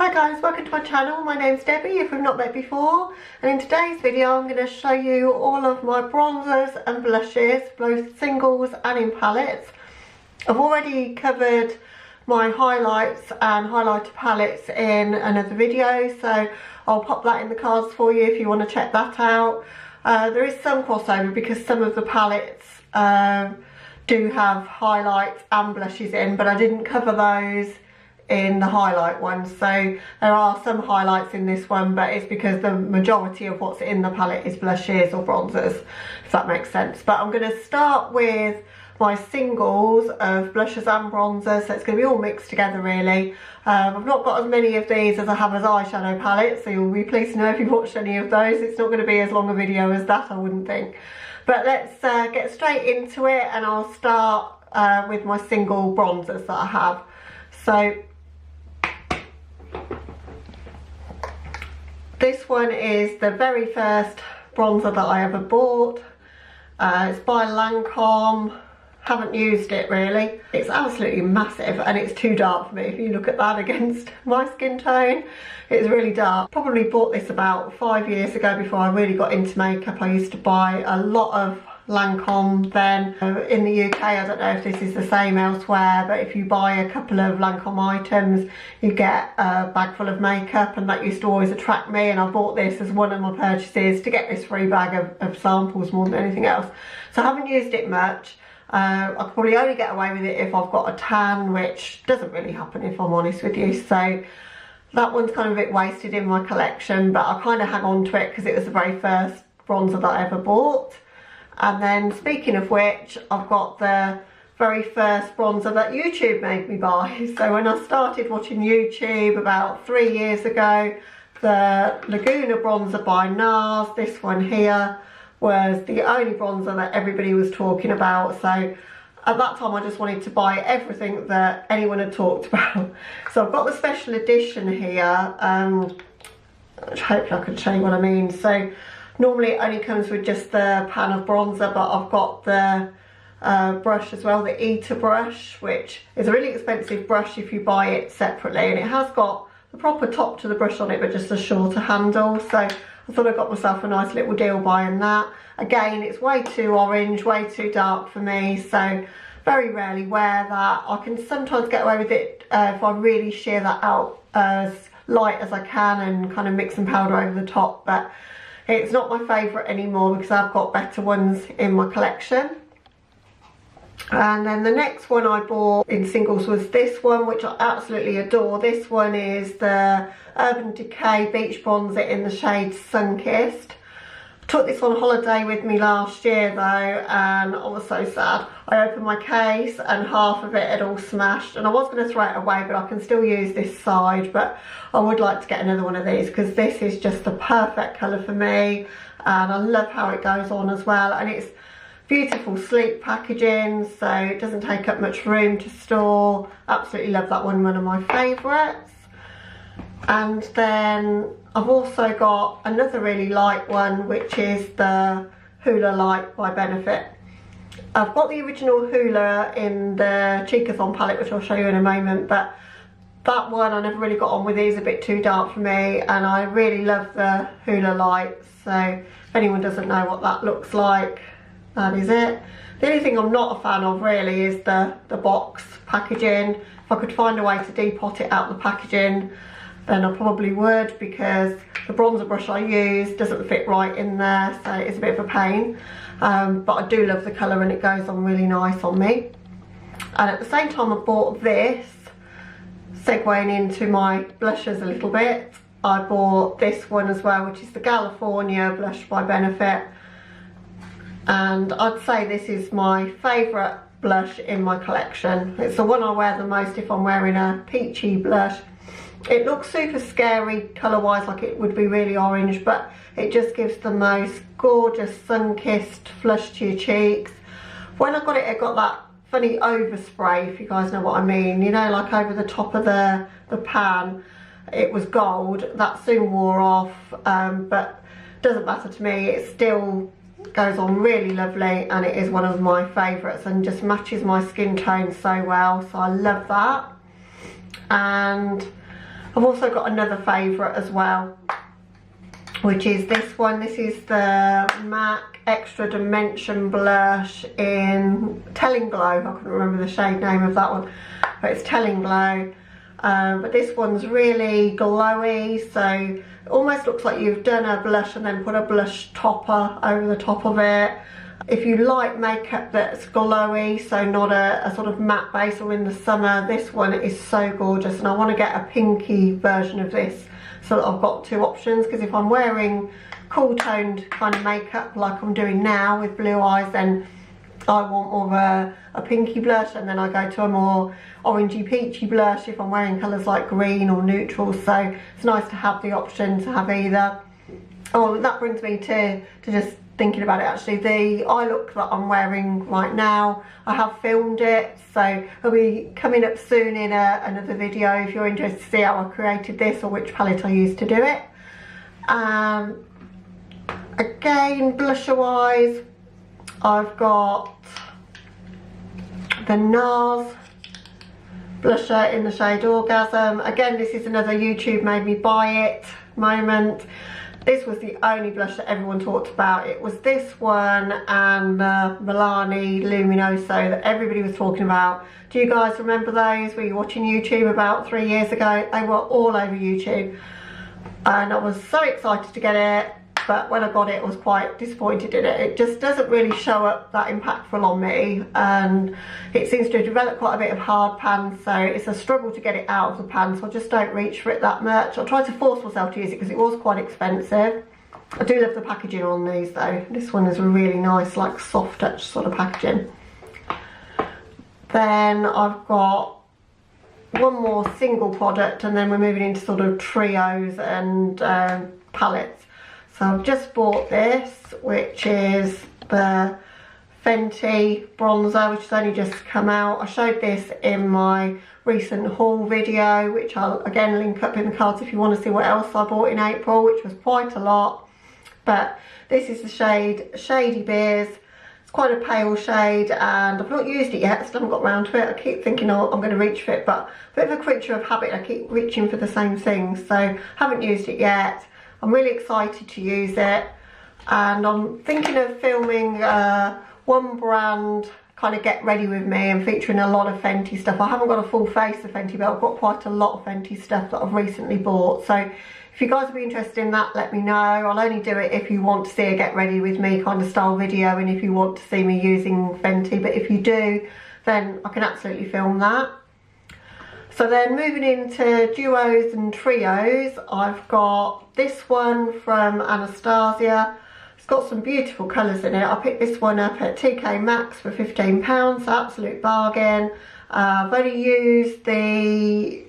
Hi guys, welcome to my channel. My name's Debbie, if we've not met before, and in today's video I'm going to show you all of my bronzers and blushes, both singles and in palettes. I've already covered my highlights and highlighter palettes in another video, so I'll pop that in the cards for you if you want to check that out. There is some crossover because some of the palettes do have highlights and blushes in, but I didn't cover those in the highlight one, so there are some highlights in this one, but it's because the majority of what's in the palette is blushes or bronzers, if that makes sense. But I'm going to start with my singles of blushes and bronzers, so it's going to be all mixed together really. I've not got as many of these as I have as eyeshadow palettes, so you'll be pleased to know if you've watched any of those. It's not going to be as long a video as that, I wouldn't think. But let's get straight into it, and I'll start with my single bronzers that I have. So this one is the very first bronzer that I ever bought. It's by Lancome. Haven't used it really. It's absolutely massive and it's too dark for me. If you look at that against my skin tone, it's really dark. Probably bought this about 5 years ago before I really got into makeup. I used to buy a lot of Lancome then. In the UK, I don't know if this is the same elsewhere, but if you buy a couple of Lancome items, you get a bag full of makeup, and that used to always attract me, and I bought this as one of my purchases to get this free bag of samples more than anything else. So I haven't used it much. I could probably only get away with it if I've got a tan, which doesn't really happen if I'm honest with you. So that one's kind of a bit wasted in my collection, but I kind of hang on to it because it was the very first bronzer that I ever bought. And then speaking of which, I've got the very first bronzer that YouTube made me buy. So when I started watching YouTube about 3 years ago, the Laguna bronzer by NARS, this one here, was the only bronzer that everybody was talking about. So at that time I just wanted to buy everything that anyone had talked about. So I've got the special edition here, which hopefully I can show you what I mean. So normally it only comes with just the pan of bronzer, but I've got the brush as well, the Eater brush, which is a really expensive brush if you buy it separately, and it has got the proper top to the brush on it but just a shorter handle. So I thought I got myself a nice little deal buying that. Again, it's way too orange, way too dark for me, so very rarely wear that. I can sometimes get away with it if I really sheer that out as light as I can and kind of mix some powder over the top, but it's not my favourite anymore because I've got better ones in my collection. And then the next one I bought in singles was this one, which I absolutely adore. This one is the Urban Decay Beach Bronzer in the shade Sunkissed. I took this on holiday with me last year though, and I was so sad. I opened my case and half of it had all smashed, and I was going to throw it away, but I can still use this side. But I would like to get another one of these because this is just the perfect colour for me, and I love how it goes on as well. And it's beautiful sleek packaging, so it doesn't take up much room to store. Absolutely love that one of my favourites. And then I've also got another really light one, which is the Hoola Light by Benefit. I've got the original Hoola in the Cheekathon palette, which I'll show you in a moment, but that one I never really got on with. These a bit too dark for me, and I really love the Hoola Light. So if anyone doesn't know what that looks like, that is it. The only thing I'm not a fan of really is the box packaging. If I could find a way to depot it out the packaging, then I probably would, because the bronzer brush I use doesn't fit right in there, so it's a bit of a pain. But I do love the colour and it goes on really nice on me. And at the same time I bought this, segueing into my blushes a little bit, I bought this one as well, which is the California blush by Benefit. And I'd say this is my favourite blush in my collection. It's the one I wear the most if I'm wearing a peachy blush. It looks super scary colour wise, like it would be really orange, but it just gives the most gorgeous sun-kissed flush to your cheeks. When I got it, it got that funny overspray, if you guys know what I mean, you know, like over the top of the pan. It was gold, that soon wore off, but doesn't matter to me. It still goes on really lovely, and it is one of my favourites and just matches my skin tone so well, so I love that. And I've also got another favourite as well, which is this one. This is the MAC Extra Dimension Blush in Telling Glow. I couldn't remember the shade name of that one, but it's Telling Glow. But this one's really glowy, so it almost looks like you've done a blush and then put a blush topper over the top of it. If you like makeup that's glowy, so not a sort of matte base, or in the summer, this one is so gorgeous. And I want to get a pinky version of this so that I've got two options, because if I'm wearing cool toned kind of makeup like I'm doing now with blue eyes, then I want more of a pinky blush, and then I go to a more orangey peachy blush if I'm wearing colours like green or neutral. So it's nice to have the option to have either. Oh, that brings me to just thinking about it actually. The eye look that I'm wearing right now, I have filmed it, so it'll be coming up soon in another video if you're interested to see how I created this or which palette I used to do it. Again, blusher wise, I've got the NARS blusher in the shade Orgasm. Again, this is another YouTube made me buy it moment. This was the only blush that everyone talked about. It was this one and Milani Luminoso that everybody was talking about. Do you guys remember those? Were you watching YouTube about 3 years ago? They were all over YouTube. And I was so excited to get it, but when I got it, I was quite disappointed in it. It just doesn't really show up that impactful on me, and it seems to develop quite a bit of hard pan, so it's a struggle to get it out of the pan, so I just don't reach for it that much. I tried to force myself to use it because it was quite expensive. I do love the packaging on these though. This one is a really nice, like, soft touch sort of packaging. Then I've got one more single product, and then we're moving into sort of trios and palettes. So I've just bought this, which is the Fenty bronzer, which has only just come out. I showed this in my recent haul video, which I'll again link up in the cards if you want to see what else I bought in April, which was quite a lot. But this is the shade Shady Beers. It's quite a pale shade, and I've not used it yet, still haven't got around to it. I keep thinking, oh, I'm going to reach for it, but a bit of a creature of habit, I keep reaching for the same things, so haven't used it yet. I'm really excited to use it, and I'm thinking of filming one brand kind of get ready with me and featuring a lot of Fenty stuff. I haven't got a full face of Fenty, but I've got quite a lot of Fenty stuff that I've recently bought. So if you guys would be interested in that, let me know. I'll only do it if you want to see a get ready with me kind of style video, and if you want to see me using Fenty. But if you do, then I can absolutely film that. So then moving into duos and trios, I've got this one from Anastasia. It's got some beautiful colours in it. I picked this one up at TK Maxx for £15, so absolute bargain. I've only used the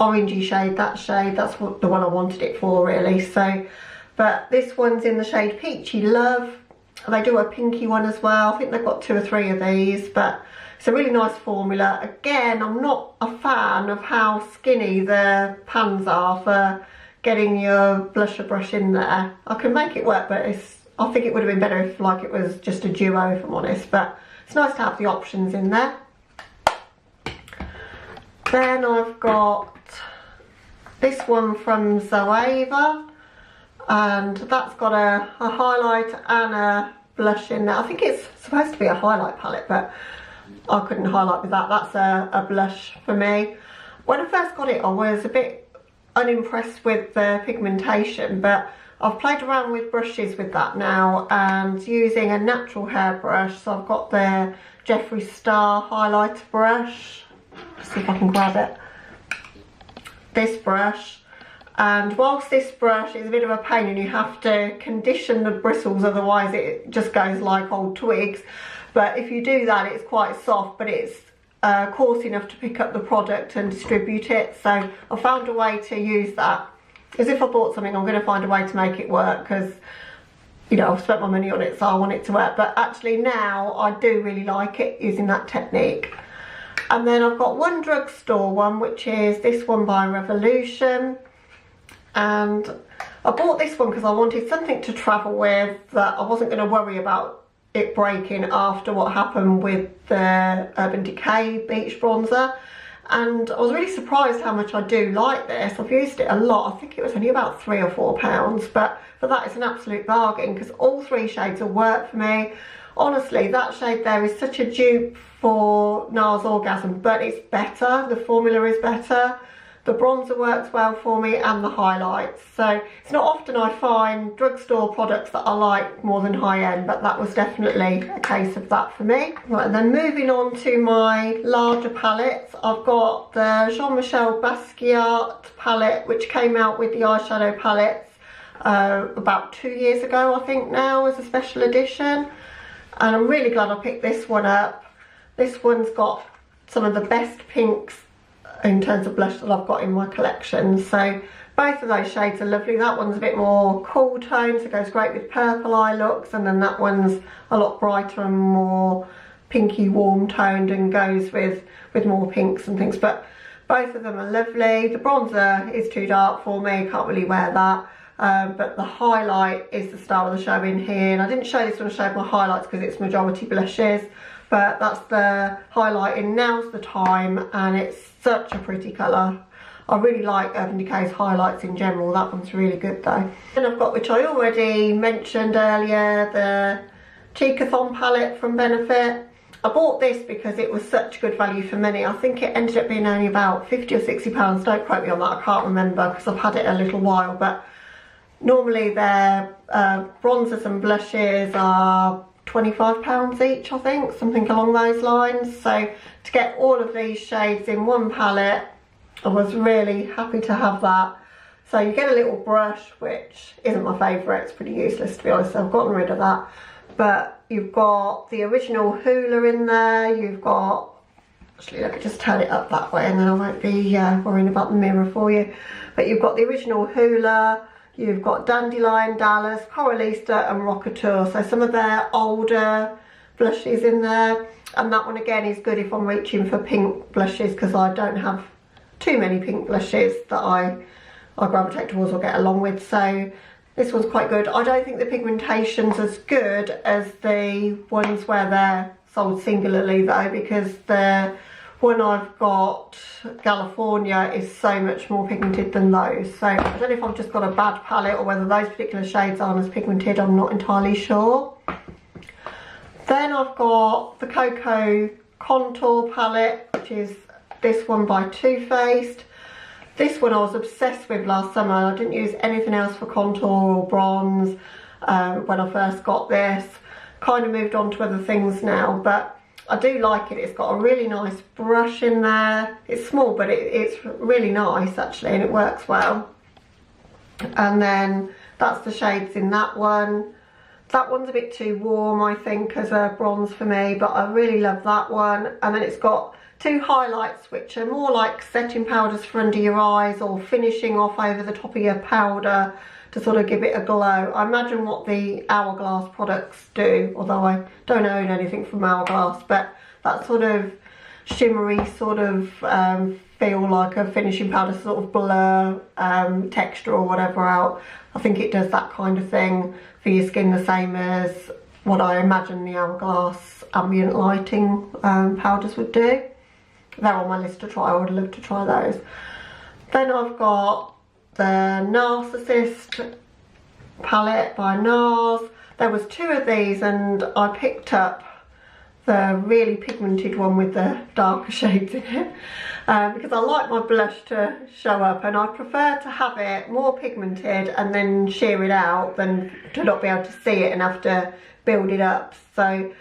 orangey shade, that's what the one I wanted it for really. So, but this one's in the shade Peachy Love. They do a pinky one as well. I think they've got 2 or 3 of these, but it's a really nice formula. Again, I'm not a fan of how skinny the pans are for getting your blusher brush in there. I can make it work, but I think it would have been better if like it was just a duo, if I'm honest, but it's nice to have the options in there. Then I've got this one from Zoeva, and that's got a highlight and a blush in there. I think it's supposed to be a highlight palette, but I couldn't highlight with that. That's a blush for me. When I first got it, I was a bit unimpressed with the pigmentation, but I've played around with brushes with that now and using a natural hairbrush. So I've got the Jeffree Star highlighter brush. Let's see if I can grab it. This brush. And whilst this brush is a bit of a pain and you have to condition the bristles, otherwise it just goes like old twigs. But if you do that, it's quite soft, but it's coarse enough to pick up the product and distribute it. So I found a way to use that. As if I bought something, I'm going to find a way to make it work, because, you know, I've spent my money on it, so I want it to work. But actually now I do really like it using that technique. And then I've got one drugstore one, which is this one by Revolution. And I bought this one because I wanted something to travel with that I wasn't going to worry about it breaking after what happened with the Urban Decay Beach Bronzer. and I was really surprised how much I do like this. I've used it a lot. I think it was only about £3 or £4, but for that it's an absolute bargain because all 3 shades will work for me. Honestly, that shade there is such a dupe for NARS Orgasm, but it's better. The formula is better. The bronzer works well for me and the highlights. So it's not often I find drugstore products that I like more than high-end, but that was definitely a case of that for me. Right, and then moving on to my larger palettes, I've got the Jean-Michel Basquiat palette, which came out with the eyeshadow palettes about 2 years ago, I think now, as a special edition. And I'm really glad I picked this one up. This one's got some of the best pinks in terms of blush that I've got in my collection. So both of those shades are lovely. That one's a bit more cool tone, so it goes great with purple eye looks, and then that one's a lot brighter and more pinky warm toned and goes with more pinks and things. But both of them are lovely. The bronzer is too dark for me, can't really wear that. But the highlight is the star of the show in here, and I didn't show this when I showed my highlights because it's majority blushes, but that's the highlight in Now's the Time, and it's such a pretty colour. I really like Urban Decay's highlights in general. That one's really good though. And I've got, which I already mentioned earlier, the Cheekathon palette from Benefit. I bought this because it was such good value for money. I think it ended up being only about £50 or £60. Don't quote me on that, I can't remember because I've had it a little while, but normally their bronzers and blushes are £25 each, I think, something along those lines. So to get all of these shades in one palette, I was really happy to have that. So you get a little brush, which isn't my favourite, it's pretty useless to be honest, so I've gotten rid of that. But you've got the original Hoola in there, you've got, actually let me just turn it up that way and then I won't be worrying about the mirror for you. But you've got the original Hoola, you've got Dandelion, Dallas, Coralista and Rockateur. So some of their older blushes in there. And that one again is good if I'm reaching for pink blushes because I don't have too many pink blushes that I gravitate towards or get along with. So this one's quite good. I don't think the pigmentation's as good as the ones where they're sold singularly though, because the one I've got, California, is so much more pigmented than those. So I don't know if I've just got a bad palette or whether those particular shades aren't as pigmented, I'm not entirely sure. Then I've got the Cocoa Contour palette, which is this one by Too Faced. This one I was obsessed with last summer. I didn't use anything else for contour or bronze when I first got this. Kind of moved on to other things now, but I do like it. It's got a really nice brush in there. It's small, but it's really nice actually, and it works well. And then that's the shades in that one. That one's a bit too warm, I think, as a bronze for me, but I really love that one. And then it's got 2 highlights, which are more like setting powders for under your eyes or finishing off over the top of your powder to sort of give it a glow. I imagine what the Hourglass products do, although I don't own anything from Hourglass, but that sort of shimmery sort of feel like a finishing powder, sort of blur texture or whatever out. I think it does that kind of thing for your skin, the same as what I imagine the Hourglass Ambient Lighting powders would do. They're on my list to try. I would love to try those. Then I've got the Narcissist palette by NARS. There was 2 of these and I picked up the really pigmented one with the darker shades in it because I like my blush to show up, and I prefer to have it more pigmented and then sheer it out than to not be able to see it and have to build it up. So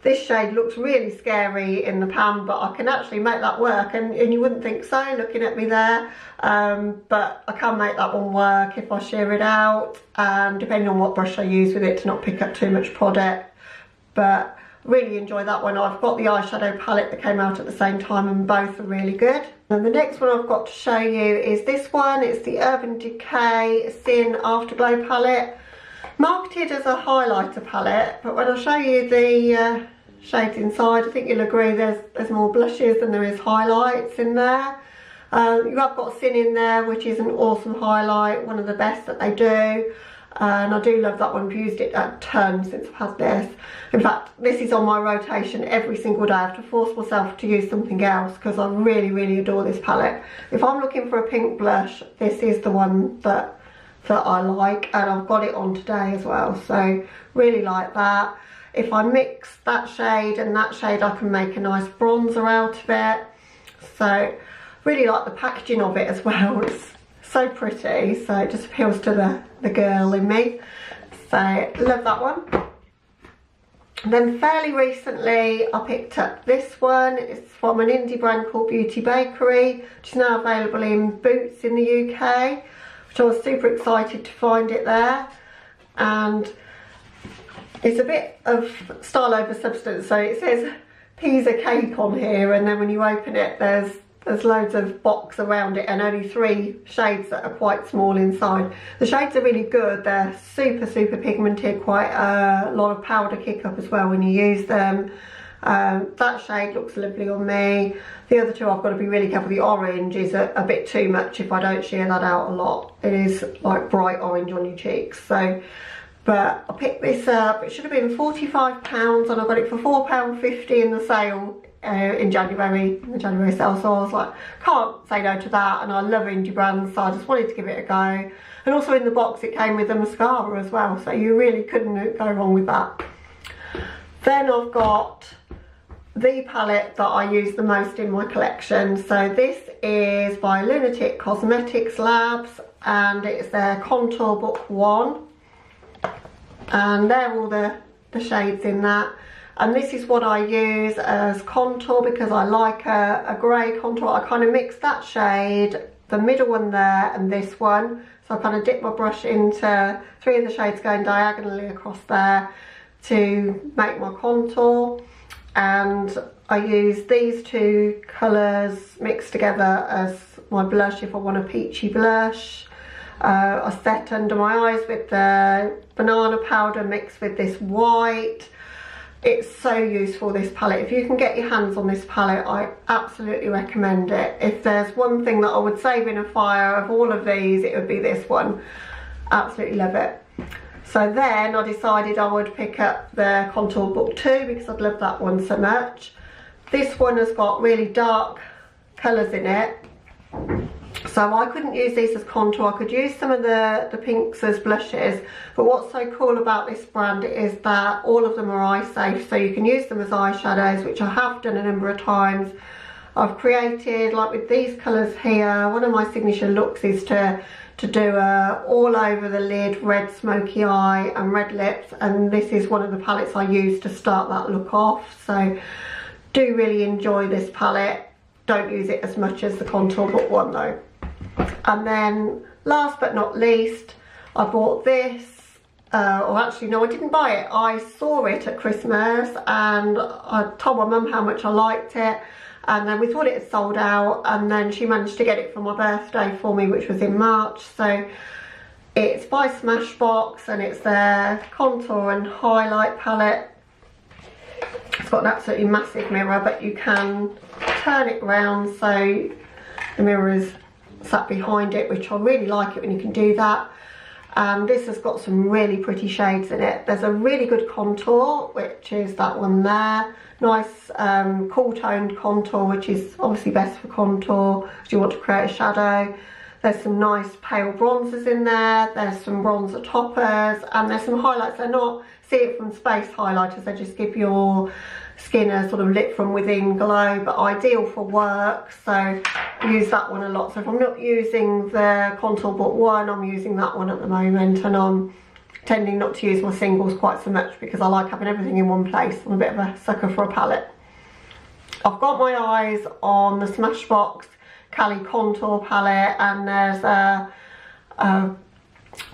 this shade looks really scary in the pan, but I can actually make that work, and you wouldn't think so looking at me there, but I can make that one work if I sheer it out, depending on what brush I use with it to not pick up too much product. But really enjoy that one. I've got the eyeshadow palette that came out at the same time, and both are really good. And the next one I've got to show you is this one. It's the Urban Decay Sin Afterglow palette, marketed as a highlighter palette, but when I show you the shades inside, I think you'll agree there's more blushes than there is highlights in there. You have got Sin in there, which is an awesome highlight, one of the best that they do. and I do love that one. I've used it a ton since I've had this. In fact, this is on my rotation every single day. I have to force myself to use something else because I really adore this palette. If I'm looking for a pink blush, this is the one that I like, and I've got it on today as well, so really like that. If I mix that shade and that shade, I can make a nice bronzer out of it. So really like the packaging of it as well. It's so pretty, so it just appeals to the girl in me. So love that one. And then fairly recently I picked up this one. It's from an indie brand called Beauty Bakery, which is now available in Boots in the UK, which I was super excited to find it there. And it's a bit of style over substance, so it says pizza cake on here, and then when you open it there's loads of box around it and only 3 shades that are quite small inside. The shades are really good. They're super pigmented, quite a lot of powder kick up as well when you use them. That shade looks lovely on me. The other 2 I've got to be really careful. The orange is a bit too much if I don't sheer that out a lot. It is like bright orange on your cheeks. So, but I picked this up. It should have been £45 and I got it for £4.50 in the sale in January, the January sale. So I was like, can't say no to that, and I love indie brands, so I just wanted to give it a go. And also in the box it came with a mascara as well, so you really couldn't go wrong with that. Then I've got the palette that I use the most in my collection. So this is by Lunatic Cosmetics Labs, and it's their Contour Book 1, and they're all the shades in that. And this is what I use as contour because I like a grey contour. I kind of mix that shade, the middle one there, and this one. So I kind of dip my brush into 3 of the shades going diagonally across there to make my contour. And I use these 2 colours mixed together as my blush if I want a peachy blush. I set under my eyes with the banana powder mixed with this white. It's so useful, this palette. If you can get your hands on this palette, I absolutely recommend it. If there's one thing that I would save in a fire of all of these, it would be this one. Absolutely love it. So then I decided I would pick up the Contour Book 2 because I'd love that one so much. This one has got really dark colours in it, so I couldn't use these as contour. I could use some of the pinks as blushes, but what's so cool about this brand is that all of them are eye safe, so you can use them as eyeshadows, which I have done a number of times. I've created, like with these colours here, one of my signature looks is to do a all over the lid red smoky eye and red lips, and this is one of the palettes I use to start that look off. So do really enjoy this palette. Don't use it as much as the Contour Book 1 though. And then last but not least, I bought this, or actually no, I didn't buy it. I saw it at Christmas and I told my mum how much I liked it, and then we thought it had sold out, and then she managed to get it for my birthday for me, which was in March. So it's by Smashbox and it's their contour and highlight palette. It's got an absolutely massive mirror, but you can turn it around so the mirror is sat behind it, which I really like it when you can do that. This has got some really pretty shades in it. There's a really good contour, which is that one there. Nice cool toned contour, which is obviously best for contour if you want to create a shadow. There's some nice pale bronzers in there. There's some bronzer toppers, and there's some highlights. They're not see it from space highlighters, they just give your skin a sort of lit from within glow, but ideal for work, so I use that one a lot. So if I'm not using the Contour Book 1, I'm using that one at the moment, and I'm tending not to use my singles quite so much because I like having everything in one place. I'm a bit of a sucker for a palette. I've got my eyes on the Smashbox Cali Contour palette, and there's a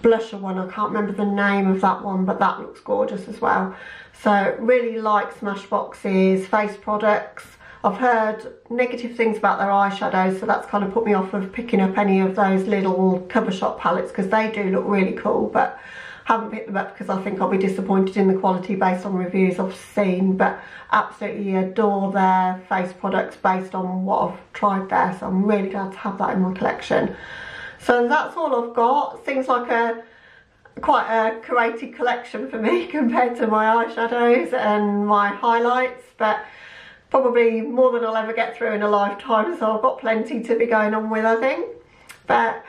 blusher one. I can't remember the name of that one, but that looks gorgeous as well. So really like Smashbox's face products. I've heard negative things about their eyeshadows, so that's kind of put me off of picking up any of those little cover shop palettes because they do look really cool, but haven't picked them up because I think I'll be disappointed in the quality based on reviews I've seen. But absolutely adore their face products based on what I've tried there, so I'm really glad to have that in my collection. So that's all I've got. Seems like quite a curated collection for me compared to my eyeshadows and my highlights, but probably more than I'll ever get through in a lifetime, so I've got plenty to be going on with, I think. But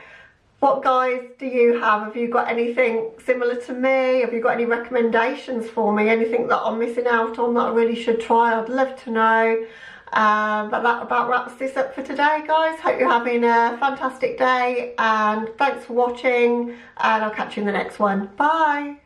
what guys do you have? Have you got anything similar to me? Have you got any recommendations for me? Anything that I'm missing out on that I really should try? I'd love to know. But that about wraps this up for today, guys. Hope you're having a fantastic day, and thanks for watching, and I'll catch you in the next one. Bye.